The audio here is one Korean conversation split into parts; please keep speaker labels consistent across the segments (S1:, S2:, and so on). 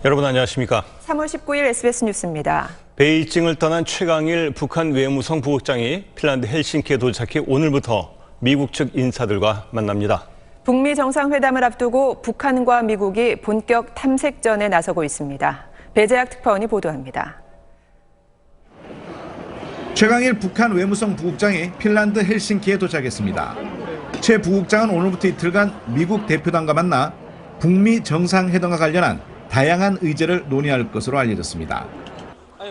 S1: 여러분 안녕하십니까?
S2: 3월 19일 SBS 뉴스입니다.
S1: 베이징을 떠난 최강일 북한 외무성 부국장이 핀란드 헬싱키에 도착해 오늘부터 미국 측 인사들과 만납니다.
S2: 북미 정상회담을 앞두고 북한과 미국이 본격 탐색전에 나서고 있습니다. 배재학 특파원이 보도합니다.
S3: 최강일 북한 외무성 부국장이 핀란드 헬싱키에 도착했습니다. 최 부국장은 오늘부터 이틀간 미국 대표단과 만나 북미 정상회담과 관련한 다양한 의제를 논의할 것으로 알려졌습니다.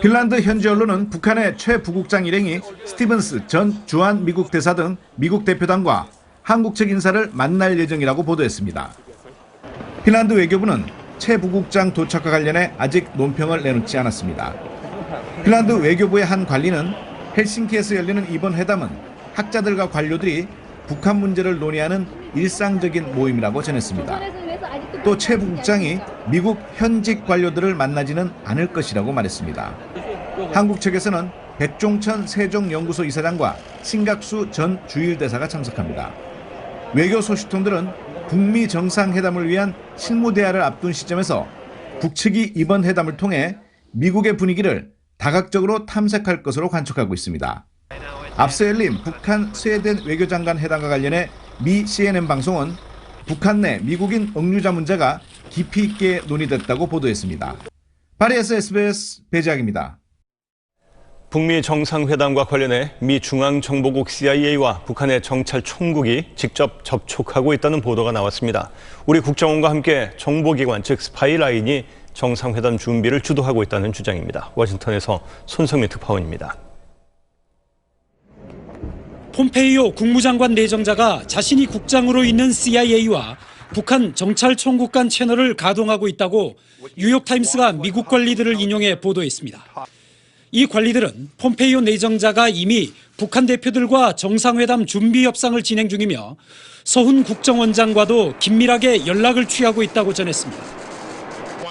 S3: 핀란드 현지 언론은 북한의 최 부국장 일행이 스티븐스 전 주한 미국 대사 등 미국 대표단과 한국 측 인사를 만날 예정이라고 보도했습니다. 핀란드 외교부는 최 부국장 도착과 관련해 아직 논평을 내놓지 않았습니다. 핀란드 외교부의 한 관리는 헬싱키에서 열리는 이번 회담은 학자들과 관료들이 북한 문제를 논의하는 일상적인 모임이라고 전했습니다. 또 최 부국장이 미국 현직 관료들을 만나지는 않을 것이라고 말했습니다. 한국 측에서는 백종천 세종연구소 이사장과 신각수 전 주일대사가 참석합니다. 외교 소식통들은 북미 정상회담을 위한 실무 대화를 앞둔 시점에서 북측이 이번 회담을 통해 미국의 분위기를 다각적으로 탐색할 것으로 관측하고 있습니다. 앞서 열린 북한 스웨덴 외교장관 회담과 관련해 미 CNN 방송은 북한 내 미국인 억류자 문제가 깊이 있게 논의됐다고 보도했습니다. 파리에서 SBS 배재학입니다.
S1: 북미 정상회담과 관련해 미 중앙정보국 CIA와 북한의 정찰 총국이 직접 접촉하고 있다는 보도가 나왔습니다. 우리 국정원과 함께 정보기관 즉 스파이라인이 정상회담 준비를 주도하고 있다는 주장입니다. 워싱턴에서 손성민 특파원입니다.
S4: 폼페이오 국무장관 내정자가 자신이 국장으로 있는 CIA와 북한 정찰총국 간 채널을 가동하고 있다고 뉴욕타임스가 미국 관리들을 인용해 보도했습니다. 이 관리들은 폼페이오 내정자가 이미 북한 대표들과 정상회담 준비 협상을 진행 중이며 서훈 국정원장과도 긴밀하게 연락을 취하고 있다고 전했습니다.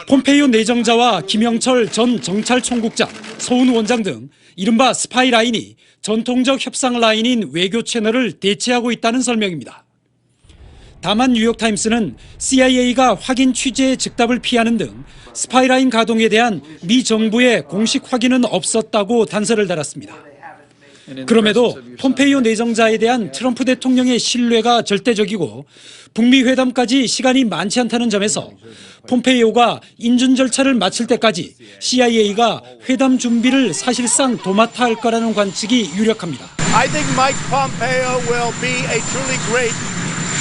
S4: 폼페이오 내정자와 김영철 전 정찰총국장, 서훈 원장 등 이른바 스파이라인이 전통적 협상 라인인 외교 채널을 대체하고 있다는 설명입니다. 다만 뉴욕타임스는 CIA가 확인 취재의 즉답을 피하는 등 스파이라인 가동에 대한 미 정부의 공식 확인은 없었다고 단서를 달았습니다. 그럼에도 폼페이오 내정자에 대한 트럼프 대통령의 신뢰가 절대적이고 북미 회담까지 시간이 많지 않다는 점에서 폼페이오가 인준 절차를 마칠 때까지 CIA가 회담 준비를 사실상 도맡아 할 거라는 관측이 유력합니다.
S5: I think Mike Pompeo will be a truly great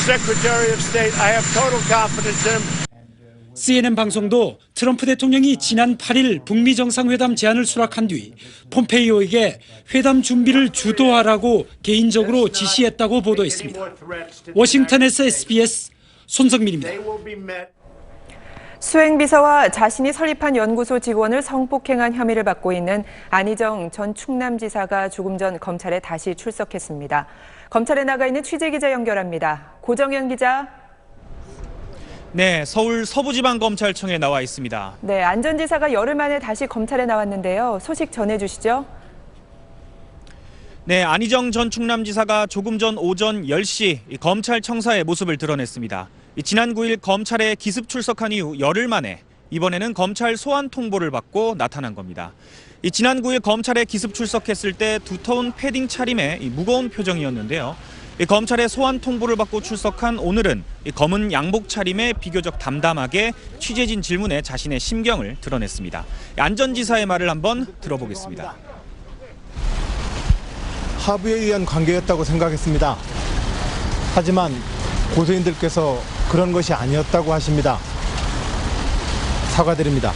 S5: Secretary of State. I have total confidence in him.
S4: CNN 방송도 트럼프 대통령이 지난 8일 북미 정상회담 제안을 수락한 뒤 폼페이오에게 회담 준비를 주도하라고 개인적으로 지시했다고 보도했습니다. 워싱턴에서 SBS 손성민입니다.
S2: 수행비서와 자신이 설립한 연구소 직원을 성폭행한 혐의를 받고 있는 안희정 전 충남지사가 조금 전 검찰에 다시 출석했습니다. 검찰에 나가 있는 취재기자 연결합니다. 고정현 기자.
S6: 네, 서울 서부지방검찰청에 나와 있습니다.
S2: 네, 안 전 지사가 열흘 만에 다시 검찰에 나왔는데요. 소식 전해주시죠.
S6: 네, 안희정 전 충남지사가 조금 전 오전 10시 검찰청사의 모습을 드러냈습니다. 지난 9일 검찰에 기습 출석한 이후 열흘 만에 이번에는 검찰 소환 통보를 받고 나타난 겁니다. 지난 9일 검찰에 기습 출석했을 때 두터운 패딩 차림에 무거운 표정이었는데요. 검찰의 소환 통보를 받고 출석한 오늘은 검은 양복 차림에 비교적 담담하게 취재진 질문에 자신의 심경을 드러냈습니다. 안 전 지사의 말을 한번 들어보겠습니다.
S7: 합의에 의한 관계였다고 생각했습니다. 하지만 고소인들께서 그런 것이 아니었다고 하십니다. 사과드립니다.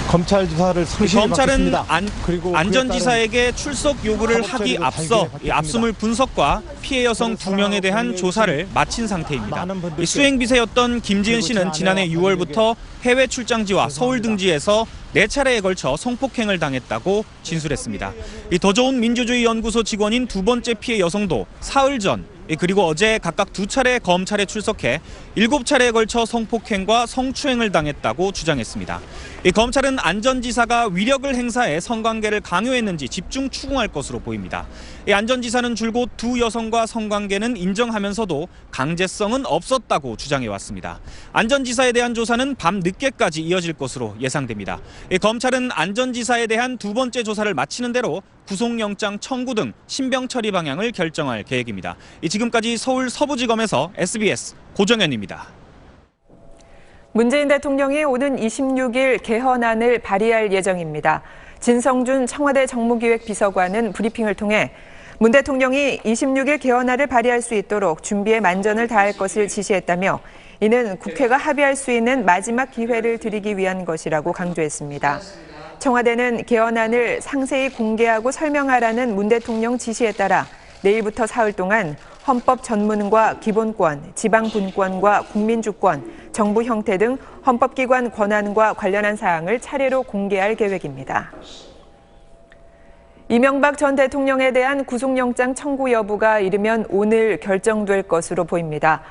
S7: 검찰 조사를 성실히
S6: 검찰은
S7: 받겠습니다.
S6: 안 전 지사에게 출석 요구를 하기 앞서 압수물 분석과 피해 여성 2명에 대한 조사를 마친 상태입니다. 수행비서였던 김지은 씨는 지난해 6월부터 해외 출장지와 서울 등지에서 4차례에 걸쳐 성폭행을 당했다고 진술했습니다. 더 좋은 민주주의 연구소 직원인 두 번째 피해 여성도 사흘 전 그리고 어제 각각 2차례 검찰에 출석해 7차례에 걸쳐 성폭행과 성추행을 당했다고 주장했습니다. 검찰은 안전지사가 위력을 행사해 성관계를 강요했는지 집중 추궁할 것으로 보입니다. 안전지사는 줄곧 두 여성과 성관계는 인정하면서도 강제성은 없었다고 주장해왔습니다. 안전지사에 대한 조사는 밤 늦게까지 이어질 것으로 예상됩니다. 검찰은 안전지사에 대한 두 번째 조사를 마치는 대로 구속영장 청구 등 신병 처리 방향을 결정할 계획입니다. 지금까지 서울 서부지검에서 SBS 고정현입니다.
S2: 문재인 대통령이 오는 26일 개헌안을 발의할 예정입니다. 진성준 청와대 정무기획비서관은 브리핑을 통해 문 대통령이 26일 개헌안을 발의할 수 있도록 준비에 만전을 다할 것을 지시했다며 이는 국회가 합의할 수 있는 마지막 기회를 드리기 위한 것이라고 강조했습니다. 청와대는 개헌안을 상세히 공개하고 설명하라는 문 대통령 지시에 따라 내일부터 사흘 동안 헌법 전문과 기본권, 지방분권과 국민주권, 정부 형태 등 헌법기관 권한과 관련한 사항을 차례로 공개할 계획입니다. 이명박 전 대통령에 대한 구속영장 청구 여부가 이르면 오늘 결정될 것으로 보입니다.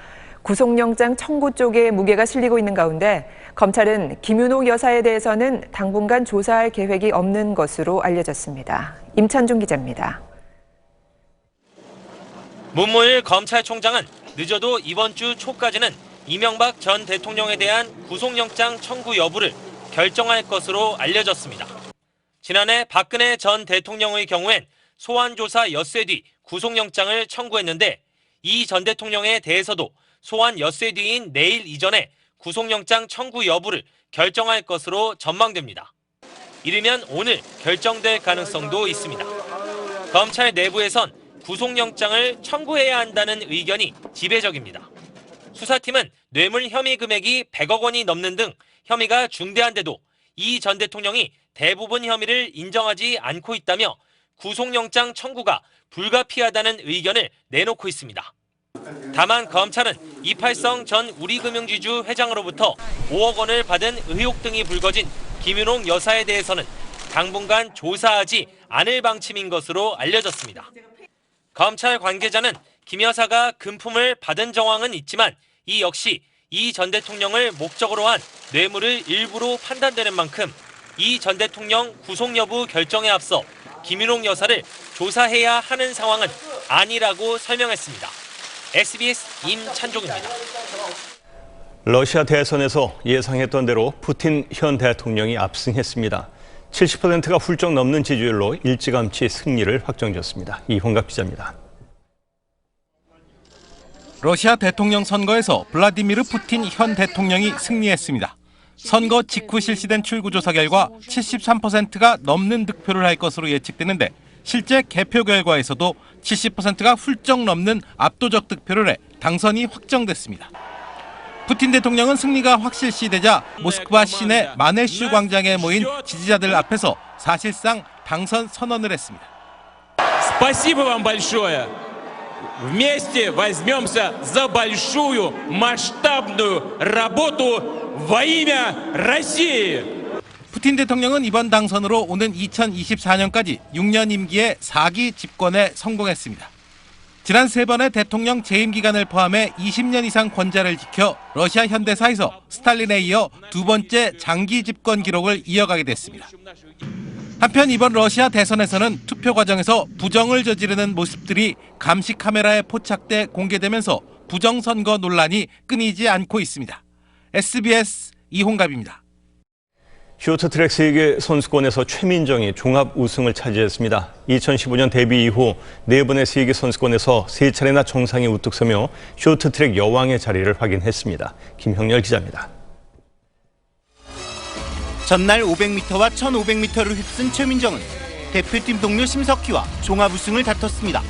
S2: 구속영장 청구 쪽에 무게가 실리고 있는 가운데 검찰은 김윤옥 여사에 대해서는 당분간 조사할 계획이 없는 것으로 알려졌습니다. 임찬중 기자입니다.
S8: 문무일 검찰총장은 늦어도 이번 주 초까지는 이명박 전 대통령에 대한 구속영장 청구 여부를 결정할 것으로 알려졌습니다. 지난해 박근혜 전 대통령의 경우엔 소환조사 엿새 뒤 구속영장을 청구했는데 이 전 대통령에 대해서도 소환 엿새 뒤인 내일 이전에 구속영장 청구 여부를 결정할 것으로 전망됩니다. 이르면 오늘 결정될 가능성도 있습니다. 검찰 내부에선 구속영장을 청구해야 한다는 의견이 지배적입니다. 수사팀은 뇌물 혐의 금액이 100억 원이 넘는 등 혐의가 중대한데도 이 전 대통령이 대부분 혐의를 인정하지 않고 있다며 구속영장 청구가 불가피하다는 의견을 내놓고 있습니다. 다만 검찰은 이팔성 전 우리금융지주 회장으로부터 5억 원을 받은 의혹 등이 불거진 김윤옥 여사에 대해서는 당분간 조사하지 않을 방침인 것으로 알려졌습니다. 검찰 관계자는 김 여사가 금품을 받은 정황은 있지만 이 역시 이 전 대통령을 목적으로 한 뇌물을 일부로 판단되는 만큼 이 전 대통령 구속 여부 결정에 앞서 김윤옥 여사를 조사해야 하는 상황은 아니라고 설명했습니다. SBS 임찬종입니다.
S1: 러시아 대선에서 예상했던 대로 푸틴 현 대통령이 압승했습니다. 70%가 훌쩍 넘는 지지율로 일찌감치 승리를 확정지었습니다. 이홍갑 기자입니다.
S9: 러시아 대통령 선거에서 블라디미르 푸틴 현 대통령이 승리했습니다. 선거 직후 실시된 출구조사 결과 73%가 넘는 득표를 할 것으로 예측되는데 실제 개표 결과에서도 70%가 훌쩍 넘는 압도적 득표를 해 당선이 확정됐습니다. 푸틴 대통령은 승리가 확실시되자 모스크바 시내 마네슈 광장에 모인 지지자들 앞에서 사실상 당선 선언을 했습니다.
S10: Спасибо вам большое. Вместе возьмемся за большую масштабную работу во имя России.
S9: 푸틴 대통령은 이번 당선으로 오는 2024년까지 6년 임기의 4기 집권에 성공했습니다. 지난 3번의 대통령 재임 기간을 포함해 20년 이상 권좌를 지켜 러시아 현대사에서 스탈린에 이어 두 번째 장기 집권 기록을 이어가게 됐습니다. 한편 이번 러시아 대선에서는 투표 과정에서 부정을 저지르는 모습들이 감시 카메라에 포착돼 공개되면서 부정선거 논란이 끊이지 않고 있습니다. SBS 이홍갑입니다.
S1: 쇼트트랙 세계 선수권에서 최민정이 종합 우승을 차지했습니다. 2015년 데뷔 이후 4번의 세계 선수권에서 3차례나 정상에 우뚝 서며 쇼트트랙 여왕의 자리를 확인했습니다. 김형렬 기자입니다.
S11: 전날 500m와 1500m를 휩쓴 최민정은 대표팀 동료 심석희와 종합 우승을 다퉜습니다.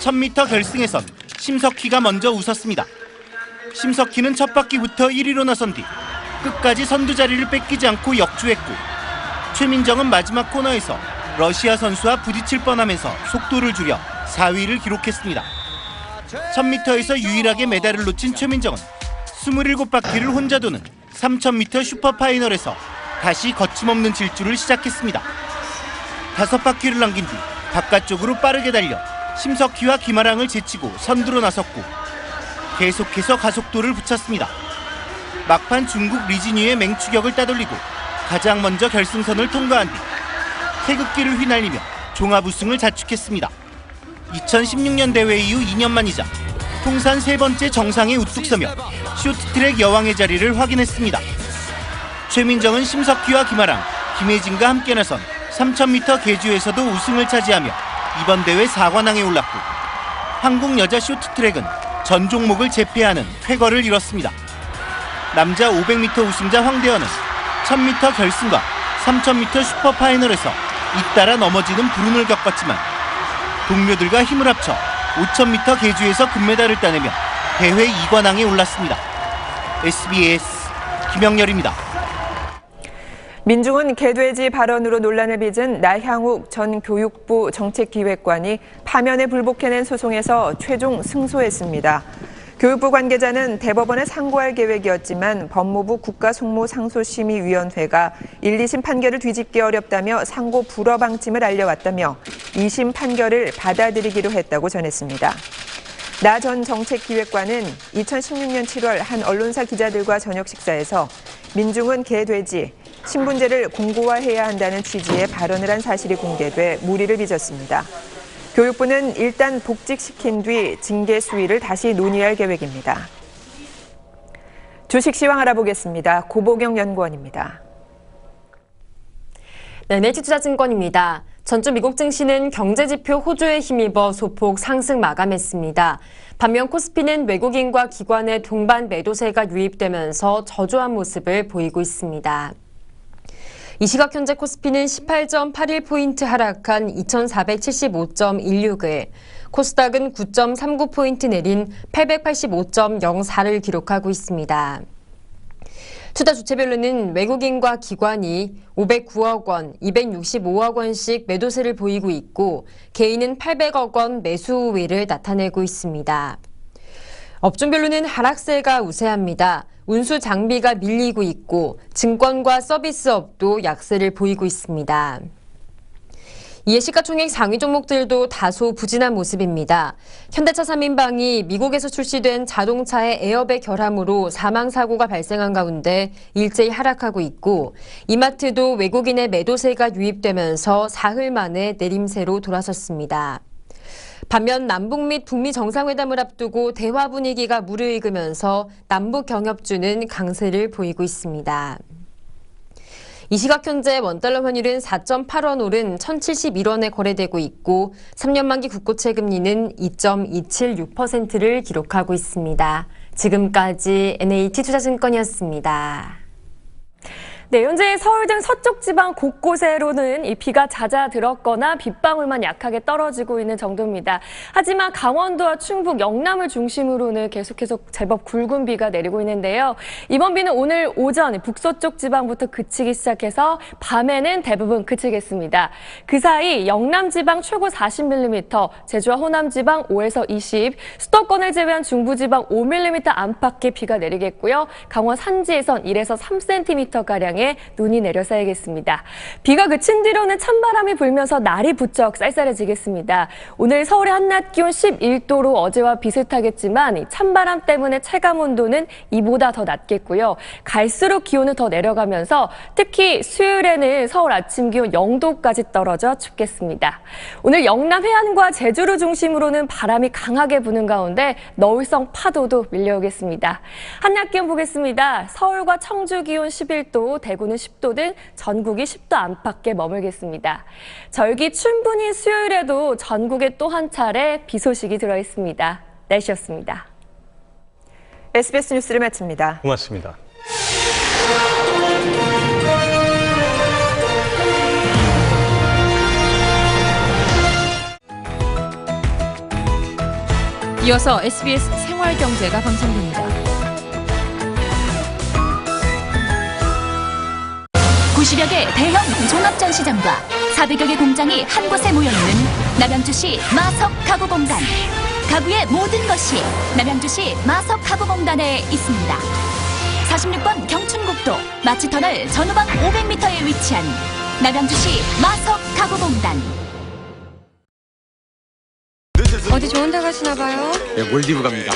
S11: 1000m 결승에선 심석희가 먼저 웃었습니다. 심석희는 첫 바퀴부터 1위로 나선 뒤 끝까지 선두 자리를 뺏기지 않고 역주했고 최민정은 마지막 코너에서 러시아 선수와 부딪힐 뻔하면서 속도를 줄여 4위를 기록했습니다. 1000m에서 유일하게 메달을 놓친 최민정은 27바퀴를 혼자 도는 3000m 슈퍼파이널에서 다시 거침없는 질주를 시작했습니다. 5바퀴를 남긴 뒤 바깥쪽으로 빠르게 달려 심석희와 김아랑을 제치고 선두로 나섰고 계속해서 가속도를 붙였습니다. 막판 중국 리진유의 맹추격을 따돌리고 가장 먼저 결승선을 통과한 뒤 태극기를 휘날리며 종합 우승을 자축했습니다. 2016년 대회 이후 2년 만이자 통산 세 번째 정상에 우뚝 서며 쇼트트랙 여왕의 자리를 확인했습니다. 최민정은 심석희와 김아랑, 김혜진과 함께 나선 3000m 계주에서도 우승을 차지하며 이번 대회 4관왕에 올랐고 한국 여자 쇼트트랙은 전 종목을 제패하는 쾌거를 이뤘습니다. 남자 500m 우승자 황대현은 1000m 결승과 3000m 슈퍼파이널에서 잇따라 넘어지는 불운을 겪었지만 동료들과 힘을 합쳐 5000m 계주에서 금메달을 따내며 대회 2관왕에 올랐습니다. SBS 김영렬입니다.
S2: 민중은 개돼지 발언으로 논란을 빚은 나향욱 전 교육부 정책기획관이 파면에 불복해낸 소송에서 최종 승소했습니다. 교육부 관계자는 대법원에 상고할 계획이었지만 법무부 국가송무상소심의위원회가 1, 2심 판결을 뒤집기 어렵다며 상고 불허 방침을 알려왔다며 2심 판결을 받아들이기로 했다고 전했습니다. 나 전 정책기획관은 2016년 7월 한 언론사 기자들과 저녁 식사에서 민중은 개돼지, 신분제를 공고화해야 한다는 취지의 발언을 한 사실이 공개돼 물의를 빚었습니다. 교육부는 일단 복직시킨 뒤 징계 수위를 다시 논의할 계획입니다. 주식 시황 알아보겠습니다. 고보경 연구원입니다.
S12: 네, NH투자증권입니다. 전주 미국 증시는 경제지표 호조에 힘입어 소폭 상승 마감했습니다. 반면 코스피는 외국인과 기관의 동반 매도세가 유입되면서 저조한 모습을 보이고 있습니다. 이 시각 현재 코스피는 18.81포인트 하락한 2475.16을, 코스닥은 9.39포인트 내린 885.04를 기록하고 있습니다. 투자 주체별로는 외국인과 기관이 509억 원, 265억 원씩 매도세를 보이고 있고 개인은 800억 원 매수 우위를 나타내고 있습니다. 업종별로는 하락세가 우세합니다. 운수 장비가 밀리고 있고 증권과 서비스업도 약세를 보이고 있습니다. 이에 시가총액 상위 종목들도 다소 부진한 모습입니다. 현대차 3인방이 미국에서 출시된 자동차의 에어백 결함으로 사망사고가 발생한 가운데 일제히 하락하고 있고 이마트도 외국인의 매도세가 유입되면서 사흘 만에 내림세로 돌아섰습니다. 반면 남북 및 북미 정상회담을 앞두고 대화 분위기가 무르익으면서 남북 경협주는 강세를 보이고 있습니다. 이 시각 현재 원달러 환율은 4.8원 오른 1,071원에 거래되고 있고 3년 만기 국고채 금리는 2.276%를 기록하고 있습니다. 지금까지 NH투자증권이었습니다.
S13: 네, 현재 서울 등 서쪽 지방 곳곳에로는 이 비가 잦아들었거나 빗방울만 약하게 떨어지고 있는 정도입니다. 하지만 강원도와 충북, 영남을 중심으로는 계속해서 제법 굵은 비가 내리고 있는데요. 이번 비는 오늘 오전 북서쪽 지방부터 그치기 시작해서 밤에는 대부분 그치겠습니다. 그 사이 영남 지방 최고 40mm, 제주와 호남 지방 5에서 20, 수도권을 제외한 중부 지방 5mm 안팎의 비가 내리겠고요. 강원 산지에선 1에서 3cm가량 눈이 내려 쌓이겠습니다. 비가 그친 뒤로는 찬바람이 불면서 날이 부쩍 쌀쌀해지겠습니다. 오늘 서울의 한낮 기온 11도로 어제와 비슷하겠지만 찬바람 때문에 체감온도는 이보다 더 낮겠고요. 갈수록 기온은 더 내려가면서 특히 수요일에는 서울 아침 기온 0도까지 떨어져 춥겠습니다. 오늘 영남 해안과 제주를 중심으로는 바람이 강하게 부는 가운데 너울성 파도도 밀려오겠습니다. 한낮 기온 보겠습니다. 서울과 청주 기온 11도, 대구는 10도 등 전국이 10도 안팎에 머물겠습니다. 절기 춘분인 수요일에도 전국에 또 한 차례 비 소식이 들어있습니다. 날씨였습니다.
S2: SBS 뉴스를 마칩니다.
S1: 고맙습니다.
S14: 이어서 SBS 생활경제가 방송됩니다.
S15: 90여 개 대형 종합전시장과 400여 개 공장이 한 곳에 모여있는 남양주시 마석가구공단. 가구의 모든 것이 남양주시 마석가구공단에 있습니다. 46번 경춘국도 마치터널 전후방 500m에 위치한 남양주시 마석가구공단.
S16: 어디 좋은 데 가시나 봐요?
S17: 네, 몰디브 갑니다.